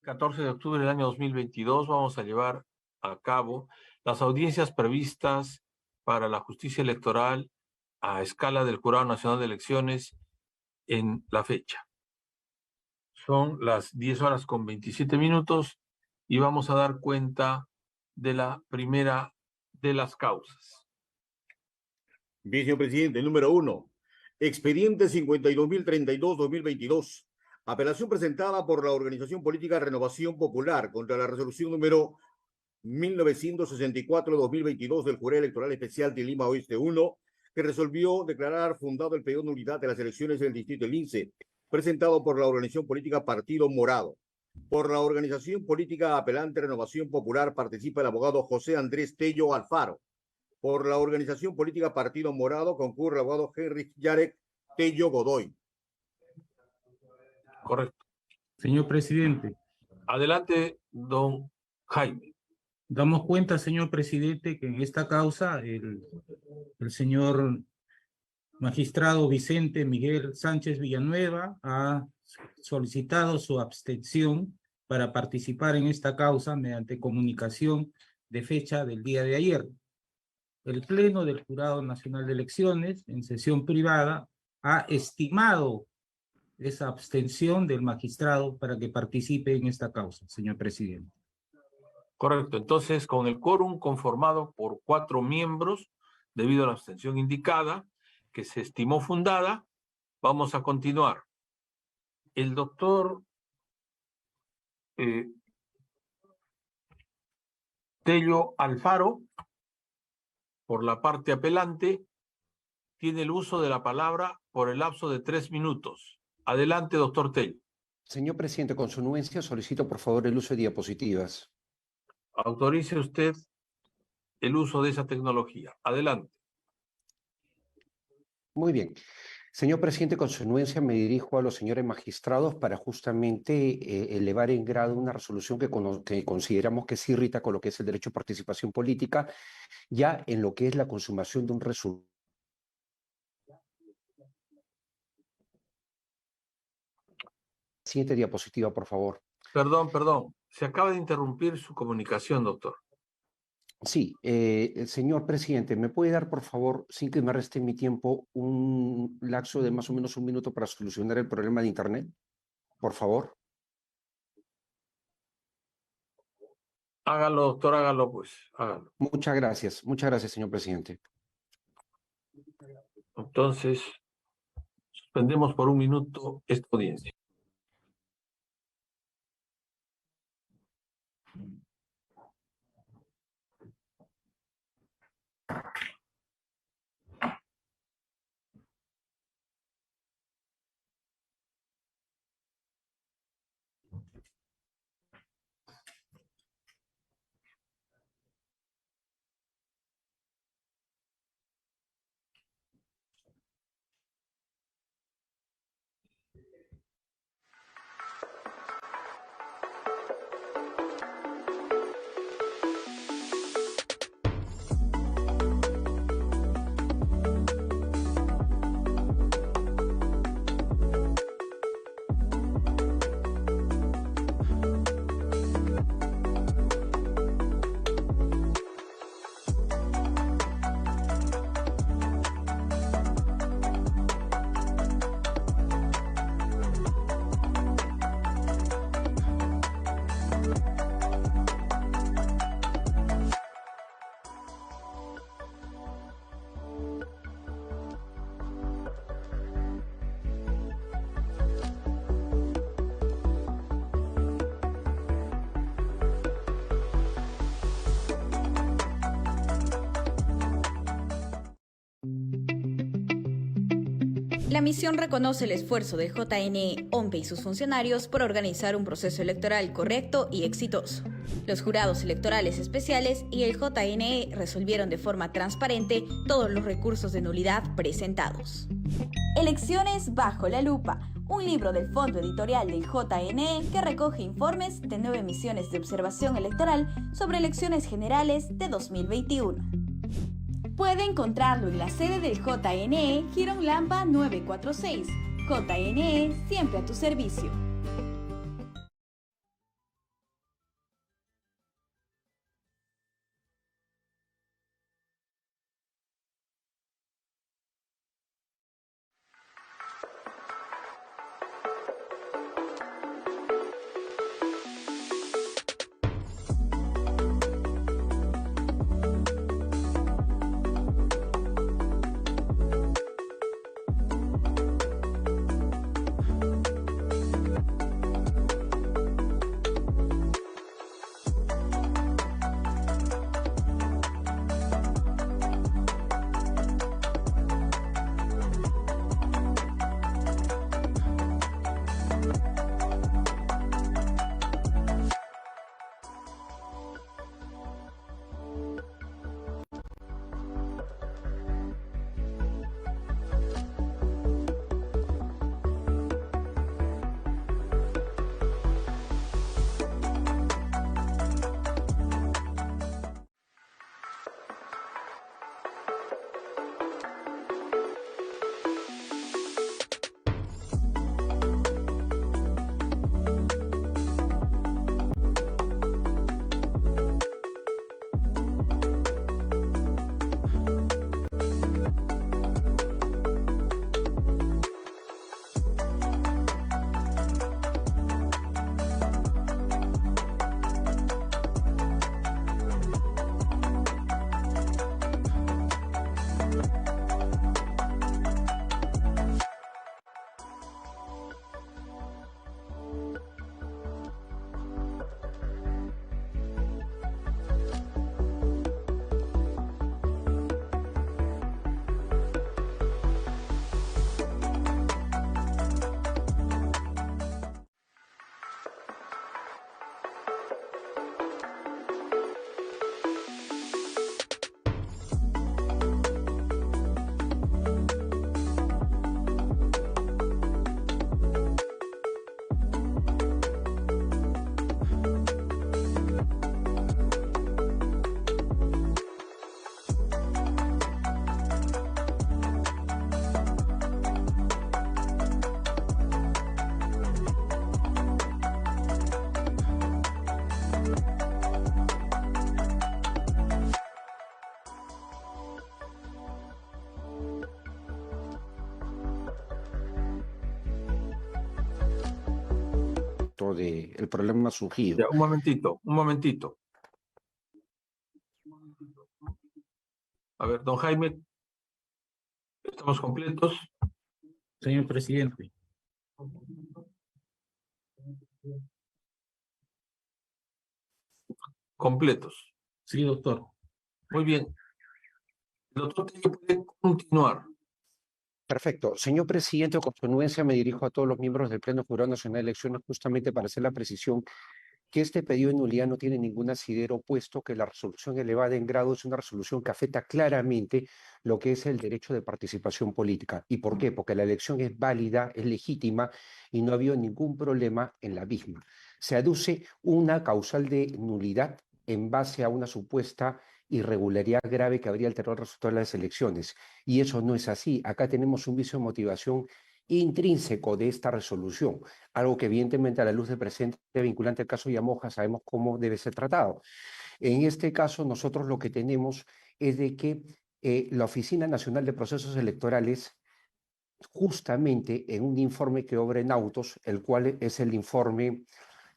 14 de octubre del año 2022 vamos a llevar a cabo las audiencias previstas para la justicia electoral a escala del Jurado Nacional de Elecciones en la fecha. Son las 10:27 y vamos a dar cuenta de la primera de las causas. Bien, señor presidente, número 1. Expediente 52.032-2022. Apelación presentada por la organización política Renovación Popular contra la resolución número 1964-2022 del Jurado Electoral Especial de Lima Oeste 1, que resolvió declarar fundado el periodo de nulidad de las elecciones del distrito de Lince, presentado por la organización política Partido Morado. Por la organización política apelante Renovación Popular participa el abogado José Andrés Tello Alfaro. Por la organización política Partido Morado concurre el abogado Henry Yarek Tello Godoy. Correcto. Señor presidente. Adelante, don Jaime. Damos cuenta, señor presidente, que en esta causa el señor magistrado Vicente Miguel Sánchez Villanueva ha solicitado su abstención para participar en esta causa mediante comunicación de fecha del día de ayer. El Pleno del Jurado Nacional de Elecciones, en sesión privada, ha estimado esa abstención del magistrado para que participe en esta causa, señor presidente. Correcto. Entonces, con el quórum conformado por 4 miembros, debido a la abstención indicada, que se estimó fundada, vamos a continuar. El doctor Tello Alfaro, por la parte apelante, tiene el uso de la palabra por el lapso de 3 minutos. Adelante, doctor Tello. Señor presidente, con su anuencia solicito por favor el uso de diapositivas. Autorice usted el uso de esa tecnología. Adelante. Muy bien. Señor presidente, con su anuencia me dirijo a los señores magistrados para justamente elevar en grado una resolución que consideramos que sí irrita con lo que es el derecho a participación política, ya en lo que es la consumación de un resultado. Siguiente diapositiva, por favor. Perdón. Se acaba de interrumpir su comunicación, doctor. Sí, señor presidente, ¿me puede dar, por favor, sin que me reste mi tiempo, un lapso de más o menos 1 minuto para solucionar el problema de Internet? Por favor. Hágalo, doctor, hágalo, pues, hágalo. Muchas gracias, señor presidente. Entonces, suspendemos por 1 minuto esta audiencia. La misión reconoce el esfuerzo del JNE, OMPE y sus funcionarios por organizar un proceso electoral correcto y exitoso. Los jurados electorales especiales y el JNE resolvieron de forma transparente todos los recursos de nulidad presentados. Elecciones bajo la lupa, un libro del Fondo Editorial del JNE que recoge informes de 9 misiones de observación electoral sobre elecciones generales de 2021. Puede encontrarlo en la sede del JNE, Girón Lampa 946. JNE, siempre a tu servicio. respecto del problema surgido. Ya, un momentito, un momentito. A ver, don Jaime, ¿estamos completos? Señor presidente. Completos. Sí, doctor. Muy bien. El doctor Tello puede continuar. Perfecto. Señor presidente, con su anuencia me dirijo a todos los miembros del Pleno Jurado Nacional de Elecciones justamente para hacer la precisión que este pedido de nulidad no tiene ningún asidero, puesto que la resolución elevada en grado es una resolución que afecta claramente lo que es el derecho de participación política. ¿Y por qué? Porque la elección es válida, es legítima y no ha habido ningún problema en la misma. Se aduce una causal de nulidad en base a una supuesta irregularidad grave que habría alterado el resultado de las elecciones. Y eso no es así. Acá tenemos un vicio de motivación intrínseco de esta resolución, algo que evidentemente a la luz del presente vinculante al caso Yamoja sabemos cómo debe ser tratado. En este caso nosotros lo que tenemos es de que la Oficina Nacional de Procesos Electorales, justamente en un informe que obra en autos, el cual es el informe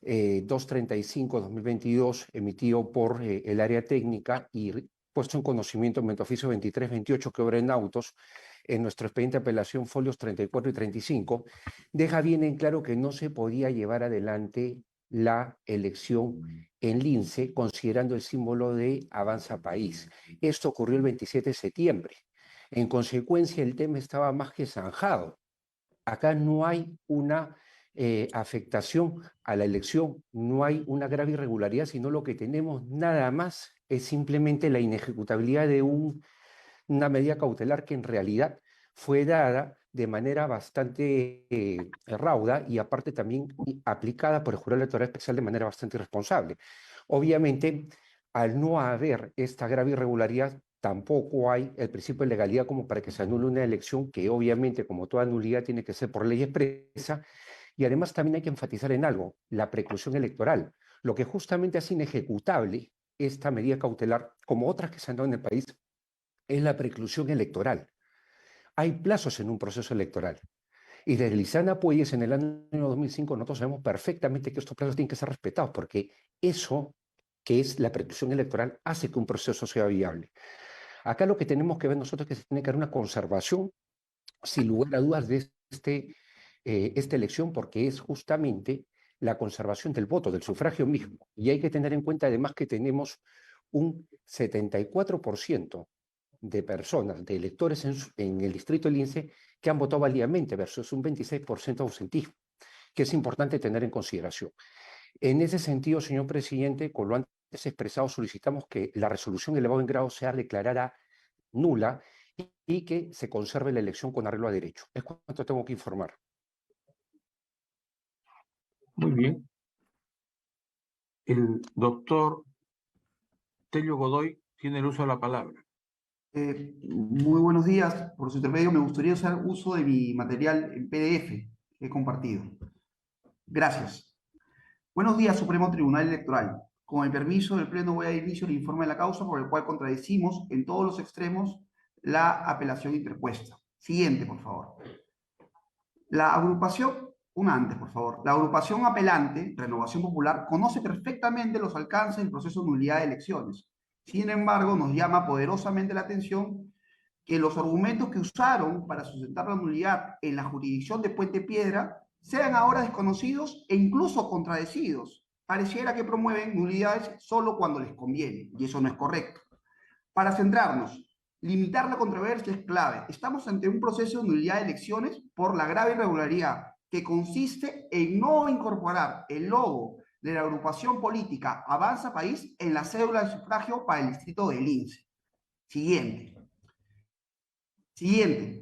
235-2022, emitido por el área técnica y puesto en conocimiento en oficio 2328 que obra en autos, en nuestro expediente de apelación folios 34 y 35, deja bien en claro que no se podía llevar adelante la elección en Lince considerando el símbolo de Avanza País. Esto ocurrió el 27 de septiembre. En consecuencia, el tema estaba más que zanjado. Acá no hay una afectación a la elección, no hay una grave irregularidad, sino lo que tenemos nada más es simplemente la inejecutabilidad de una medida cautelar que en realidad fue dada de manera bastante rauda y aparte también aplicada por el Jurado Electoral Especial de manera bastante irresponsable. Obviamente, al no haber esta grave irregularidad, tampoco hay el principio de legalidad como para que se anule una elección que obviamente, como toda nulidad, tiene que ser por ley expresa. Y además también hay que enfatizar en algo, la preclusión electoral, lo que justamente hace inejecutable esta medida cautelar, como otras que se han dado en el país, es la preclusión electoral. Hay plazos en un proceso electoral. Y desde Lizana Puelles, en el año 2005, nosotros sabemos perfectamente que estos plazos tienen que ser respetados, porque eso, que es la preclusión electoral, hace que un proceso sea viable. Acá lo que tenemos que ver nosotros es que se tiene que dar una conservación, sin lugar a dudas, de esta elección, porque es justamente la conservación del voto, del sufragio mismo. Y hay que tener en cuenta además que tenemos un 74% de personas, de electores en el distrito de Lince que han votado válidamente versus un 26% de ausentismo, que es importante tener en consideración. En ese sentido, señor presidente, con lo antes expresado, solicitamos que la resolución elevada en grado sea declarada nula y que se conserve la elección con arreglo a derecho. Es cuanto tengo que informar. Muy bien. El doctor Tello Godoy tiene el uso de la palabra. Muy buenos días. Por su intermedio, me gustaría hacer uso de mi material en PDF que he compartido. Gracias. Buenos días, Supremo Tribunal Electoral. Con el permiso del Pleno voy a dar inicio al informe de la causa por el cual contradecimos en todos los extremos la apelación interpuesta. Siguiente, por favor. La agrupación, una antes, por favor. La agrupación apelante, Renovación Popular, conoce perfectamente los alcances del proceso de nulidad de elecciones. Sin embargo, nos llama poderosamente la atención que los argumentos que usaron para sustentar la nulidad en la jurisdicción de Puente Piedra sean ahora desconocidos e incluso contradecidos. Pareciera que promueven nulidades solo cuando les conviene, y eso no es correcto. Para centrarnos, limitar la controversia es clave. Estamos ante un proceso de nulidad de elecciones por la grave irregularidad que consiste en no incorporar el logo de la agrupación política Avanza País en la cédula de sufragio para el distrito de Lince. Siguiente,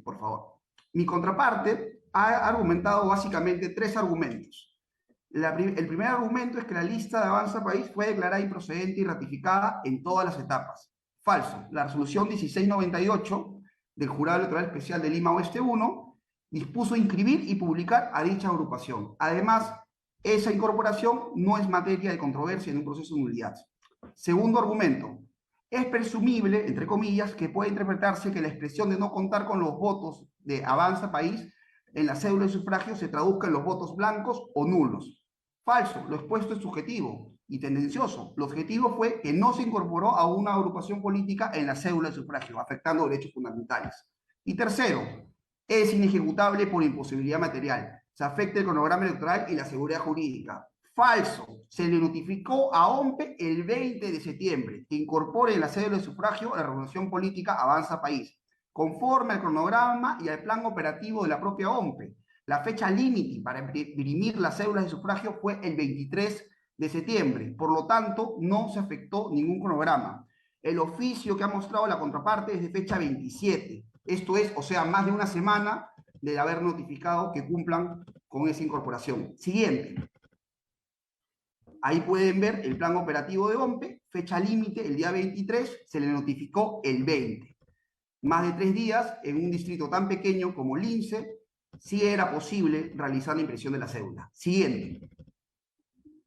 por favor. Mi contraparte ha argumentado básicamente tres argumentos. El primer argumento es que la lista de Avanza País fue declarada improcedente y ratificada en todas las etapas. Falso. La resolución 1698 del Jurado Electoral Especial de Lima Oeste 1 dispuso inscribir y publicar a dicha agrupación. Además, esa incorporación no es materia de controversia en un proceso de nulidad. Segundo argumento, es presumible, entre comillas, que puede interpretarse que la expresión de no contar con los votos de Avanza País en la cédula de sufragio se traduzca en los votos blancos o nulos. Falso, lo expuesto es subjetivo y tendencioso. Lo objetivo fue que no se incorporó a una agrupación política en la cédula de sufragio, afectando derechos fundamentales. Y tercero, es inejecutable por imposibilidad material. Se afecta el cronograma electoral y la seguridad jurídica. Falso, se le notificó a OMPE el 20 de septiembre que incorpore en la cédula de sufragio la revolución política Avanza País, conforme al cronograma y al plan operativo de la propia OMPE. La fecha límite para imprimir las cédulas de sufragio fue el 23 de septiembre, por lo tanto no se afectó ningún cronograma. El oficio que ha mostrado la contraparte es de fecha 27, esto es, o sea, más de una semana de haber notificado que cumplan con esa incorporación. Siguiente. Ahí pueden ver el plan operativo de OMPE, fecha límite el día 23, se le notificó el 20. Más de 3 días en un distrito tan pequeño como Lince, sí era posible realizar la impresión de la cédula. Siguiente.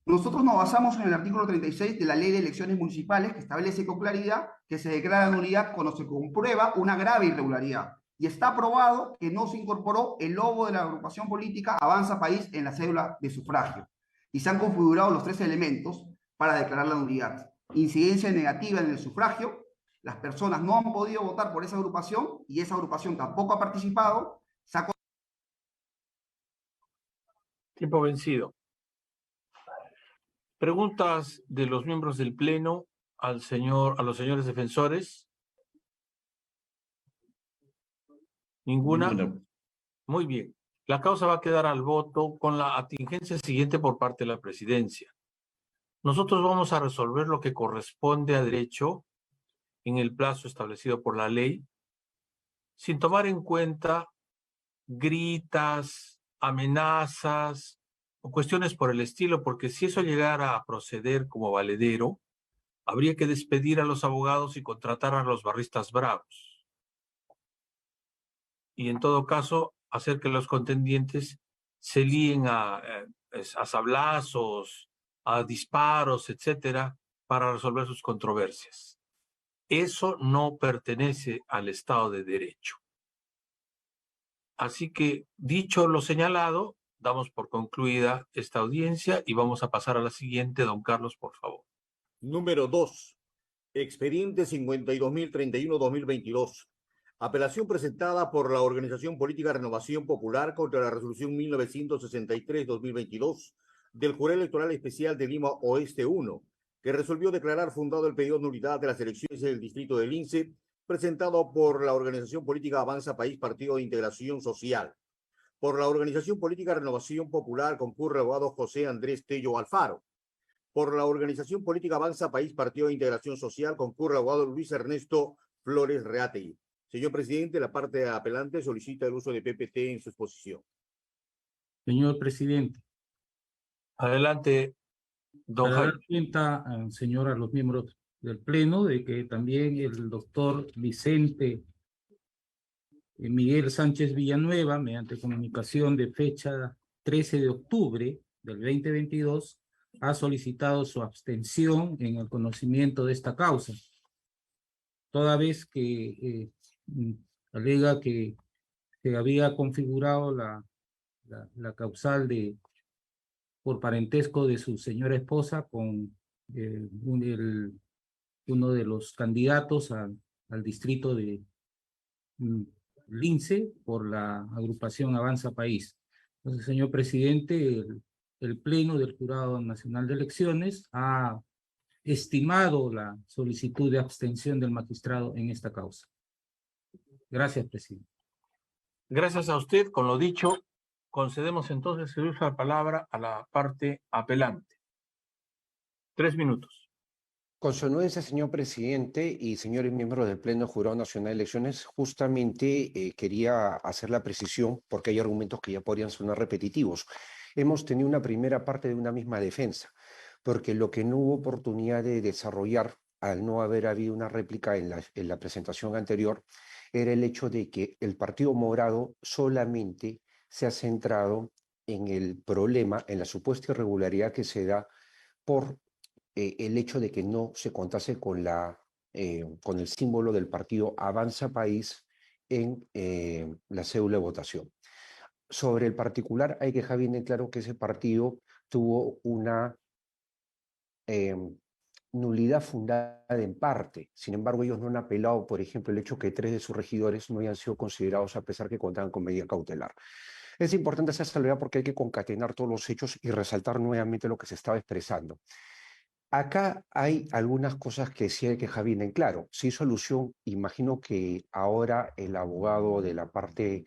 Nosotros nos basamos en el artículo 36 de la Ley de Elecciones Municipales, que establece con claridad que se declara nulidad cuando se comprueba una grave irregularidad. Y está probado que no se incorporó el logo de la agrupación política Avanza País en la cédula de sufragio. Y se han configurado los 3 elementos para declarar la nulidad. Incidencia negativa en el sufragio, las personas no han podido votar por esa agrupación y esa agrupación tampoco ha participado. Tiempo vencido. Preguntas de los miembros del Pleno a los señores defensores. ¿Ninguna? Muy bien. La causa va a quedar al voto con la atingencia siguiente por parte de la presidencia. Nosotros vamos a resolver lo que corresponde a derecho en el plazo establecido por la ley, sin tomar en cuenta gritas, amenazas o cuestiones por el estilo, porque si eso llegara a proceder como valedero, habría que despedir a los abogados y contratar a los barristas bravos. Y en todo caso, hacer que los contendientes se líen a sablazos, a disparos, etcétera, para resolver sus controversias. Eso no pertenece al Estado de Derecho. Así que, dicho lo señalado, damos por concluida esta audiencia y vamos a pasar a la siguiente. Don Carlos, por favor. Número 2. Expediente 52.031-2022. Apelación presentada por la Organización Política Renovación Popular contra la Resolución 1963-2022 del Jurado Electoral Especial de Lima Oeste 1, que resolvió declarar fundado el pedido de nulidad de las elecciones del distrito de Lince, presentado por la Organización Política Avanza País Partido de Integración Social. Por la Organización Política Renovación Popular concurre el abogado José Andrés Tello Alfaro. Por la Organización Política Avanza País Partido de Integración Social concurre el abogado Luis Ernesto Flores Reategui. Señor presidente, la parte apelante solicita el uso de PPT en su exposición. Señor presidente. Adelante, don Para Jaime. dar cuenta, señor, a los miembros del Pleno, de que también el doctor Vicente Miguel Sánchez Villanueva, mediante comunicación de fecha 13 de octubre del 2022, ha solicitado su abstención en el conocimiento de esta causa, toda vez que alega que se había configurado la causal por parentesco de su señora esposa con uno de los candidatos al distrito de Lince por la agrupación Avanza País. Entonces, señor presidente, el Pleno del Jurado Nacional de Elecciones ha estimado la solicitud de abstención del magistrado en esta causa. Gracias, presidente. Gracias a usted. Con lo dicho, concedemos entonces el uso de la palabra a la parte apelante. 3 minutos. Con su anuencia, señor presidente y señores miembros del Pleno Jurado Nacional de Elecciones, justamente quería hacer la precisión porque hay argumentos que ya podrían sonar repetitivos. Hemos tenido una primera parte de una misma defensa, porque lo que no hubo oportunidad de desarrollar al no haber habido una réplica en la presentación anterior era el hecho de que el Partido Morado solamente se ha centrado en el problema, en la supuesta irregularidad que se da por el hecho de que no se contase con el símbolo del partido Avanza País en la cédula de votación. Sobre el particular, hay que dejar bien en claro que ese partido tuvo una nulidad fundada en parte. Sin embargo, ellos no han apelado, por ejemplo, el hecho que 3 de sus regidores no hayan sido considerados a pesar que contaban con medida cautelar. Es importante esa salvedad porque hay que concatenar todos los hechos y resaltar nuevamente lo que se estaba expresando. Acá hay algunas cosas que sí hay que dejar bien en claro. Sí, solución, imagino que ahora el abogado de la parte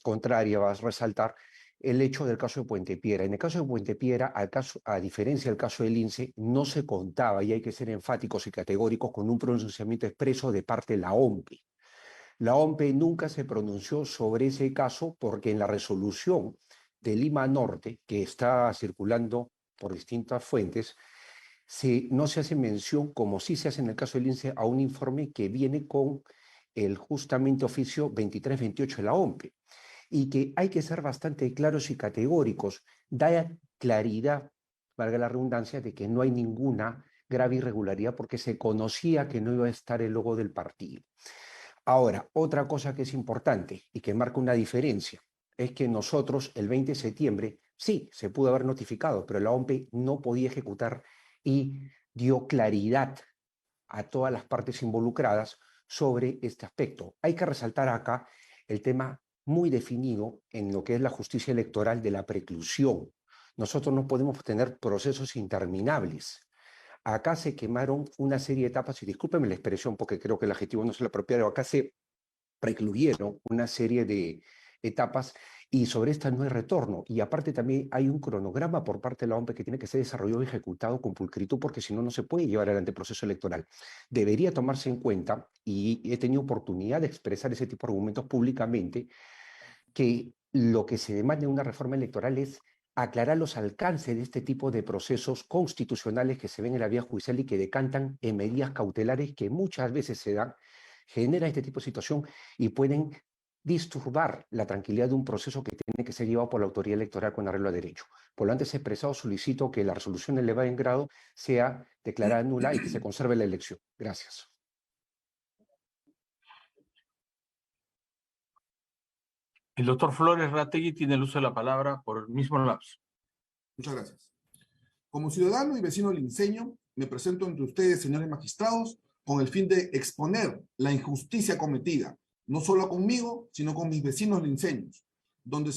contraria va a resaltar el hecho del caso de Puente Piedra. En el caso de Puente Piedra, a diferencia del caso del Lince, no se contaba, y hay que ser enfáticos y categóricos, con un pronunciamiento expreso de parte de la OMPE. La OMPE nunca se pronunció sobre ese caso porque en la resolución de Lima Norte, que está circulando por distintas fuentes, no se hace mención, como sí se hace en el caso del Lince, a un informe que viene con el justamente oficio 2328 de la OMPE, y que hay que ser bastante claros y categóricos. Da claridad, valga la redundancia, de que no hay ninguna grave irregularidad porque se conocía que no iba a estar el logo del partido. Ahora, otra cosa que es importante y que marca una diferencia es que nosotros el 20 de septiembre sí se pudo haber notificado, pero la OMPE no podía ejecutar y dio claridad a todas las partes involucradas sobre este aspecto. Hay que resaltar acá el tema muy definido en lo que es la justicia electoral de la preclusión. Nosotros no podemos tener procesos interminables. Acá se quemaron una serie de etapas, y discúlpenme la expresión porque creo que el adjetivo no es el apropiado, acá se precluyeron una serie de etapas y sobre esta no hay retorno. Y aparte también hay un cronograma por parte de la OMPE que tiene que ser desarrollado y ejecutado con pulcritud porque si no, no se puede llevar adelante el proceso electoral. Debería tomarse en cuenta, y he tenido oportunidad de expresar ese tipo de argumentos públicamente, que lo que se demanda en una reforma electoral es aclarar los alcances de este tipo de procesos constitucionales que se ven en la vía judicial y que decantan en medidas cautelares que muchas veces se dan, genera este tipo de situación y pueden disturbar la tranquilidad de un proceso que tiene que ser llevado por la autoridad electoral con arreglo a derecho. Por lo antes expresado, solicito que la resolución elevada en grado sea declarada nula y que se conserve la elección. Gracias. El doctor Flores Rategui tiene el uso de la palabra por el mismo lapso. Muchas gracias. Como ciudadano y vecino linceño, me presento ante ustedes, señores magistrados, con el fin de exponer la injusticia cometida, no solo conmigo, sino con mis vecinos linceños, donde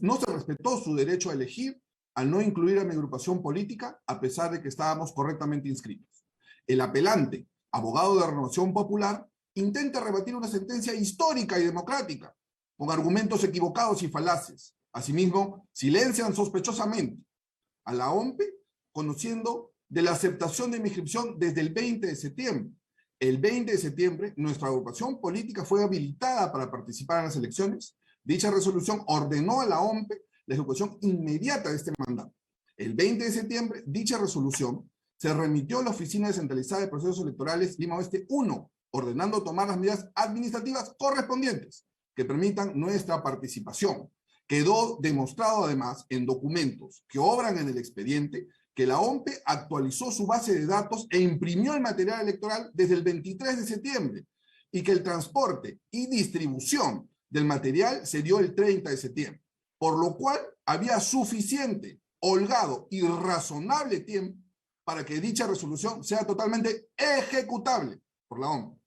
no se respetó su derecho a elegir al no incluir a mi agrupación política, a pesar de que estábamos correctamente inscritos. El apelante, abogado de Renovación Popular, intenta rebatir una sentencia histórica y democrática, con argumentos equivocados y falaces. Asimismo, silencian sospechosamente a la OMPE, conociendo de la aceptación de mi inscripción desde el 20 de septiembre. El 20 de septiembre, nuestra agrupación política fue habilitada para participar en las elecciones. Dicha resolución ordenó a la OMPE la ejecución inmediata de este mandato. El 20 de septiembre, dicha resolución se remitió a la Oficina Descentralizada de Procesos Electorales Lima Oeste 1, ordenando tomar las medidas administrativas correspondientes que permitan nuestra participación. Quedó demostrado además en documentos que obran en el expediente que la OMPE actualizó su base de datos e imprimió el material electoral desde el 23 de septiembre y que el transporte y distribución del material se dio el 30 de septiembre, por lo cual había suficiente, holgado y razonable tiempo para que dicha resolución sea totalmente ejecutable por la OMPE.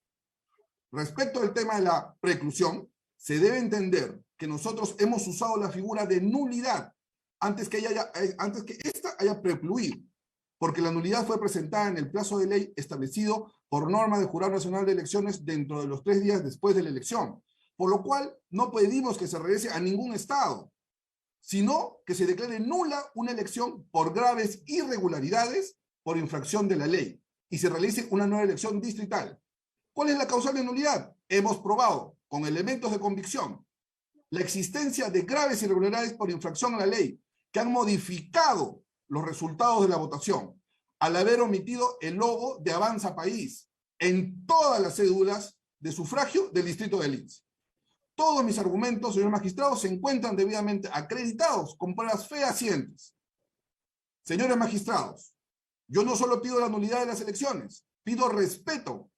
Respecto al tema de la preclusión, se debe entender que nosotros hemos usado la figura de nulidad antes que ésta haya precluido, porque la nulidad fue presentada en el plazo de ley establecido por norma del Jurado Nacional de Elecciones dentro de los 3 días después de la elección, por lo cual no pedimos que se regrese a ningún estado, sino que se declare nula una elección por graves irregularidades por infracción de la ley y se realice una nueva elección distrital. ¿Cuál es la causal de nulidad? Hemos probado con elementos de convicción la existencia de graves irregularidades por infracción a la ley que han modificado los resultados de la votación al haber omitido el logo de Avanza País en todas las cédulas de sufragio del distrito de Lince. Todos mis argumentos, señor magistrado, se encuentran debidamente acreditados con pruebas fehacientes. Señores magistrados, yo no solo pido la nulidad de las elecciones, pido respeto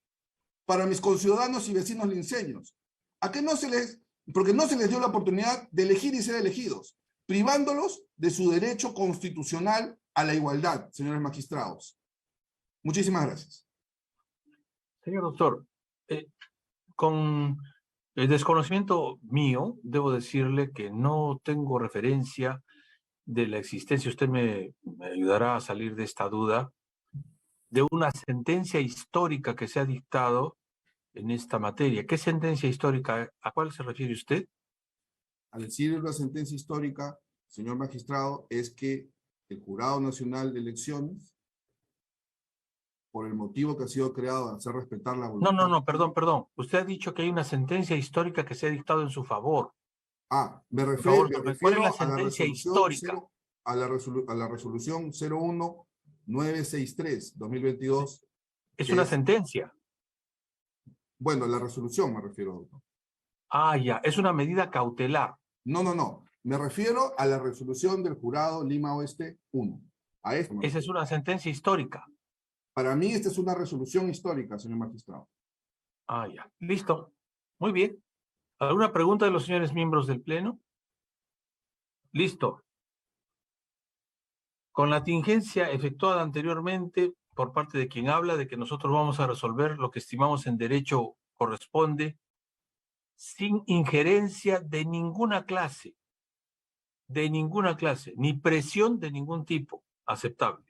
para mis conciudadanos y vecinos linceños, porque no se les dio la oportunidad de elegir y ser elegidos. privándolos de su derecho constitucional a la igualdad, señores magistrados. Muchísimas gracias. Señor doctor, con el desconocimiento mío, debo decirle que no tengo referencia de la existencia, usted me ayudará a salir de esta duda, de una sentencia histórica que se ha dictado en esta materia. ¿Qué sentencia histórica? ¿A cuál se refiere usted? Al decir una sentencia histórica, señor magistrado, es que el Jurado Nacional de Elecciones, por el motivo que ha sido creado de hacer respetar la voluntad... No, perdón. Usted ha dicho que hay una sentencia histórica que se ha dictado en su favor. Me Por favor, refiero ¿cuál es la a la sentencia resolución histórica? a la resolución 01963-2022. Es una sentencia. Bueno, la resolución me refiero, doctor. Ah, ya, es una medida cautelar. No. Me refiero a la resolución del Jurado Lima Oeste 1. A esto me Esa es refiero. una sentencia histórica. Para mí esta es una resolución histórica, señor magistrado. Ah, ya. Listo. Muy bien. ¿Alguna pregunta de los señores miembros del Pleno? Listo. Con la tingencia efectuada anteriormente por parte de quien habla de que nosotros vamos a resolver lo que estimamos en derecho corresponde, sin injerencia de ninguna clase, ni presión de ningún tipo, aceptable.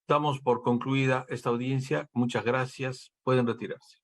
Damos por concluida esta audiencia. Muchas gracias. Pueden retirarse.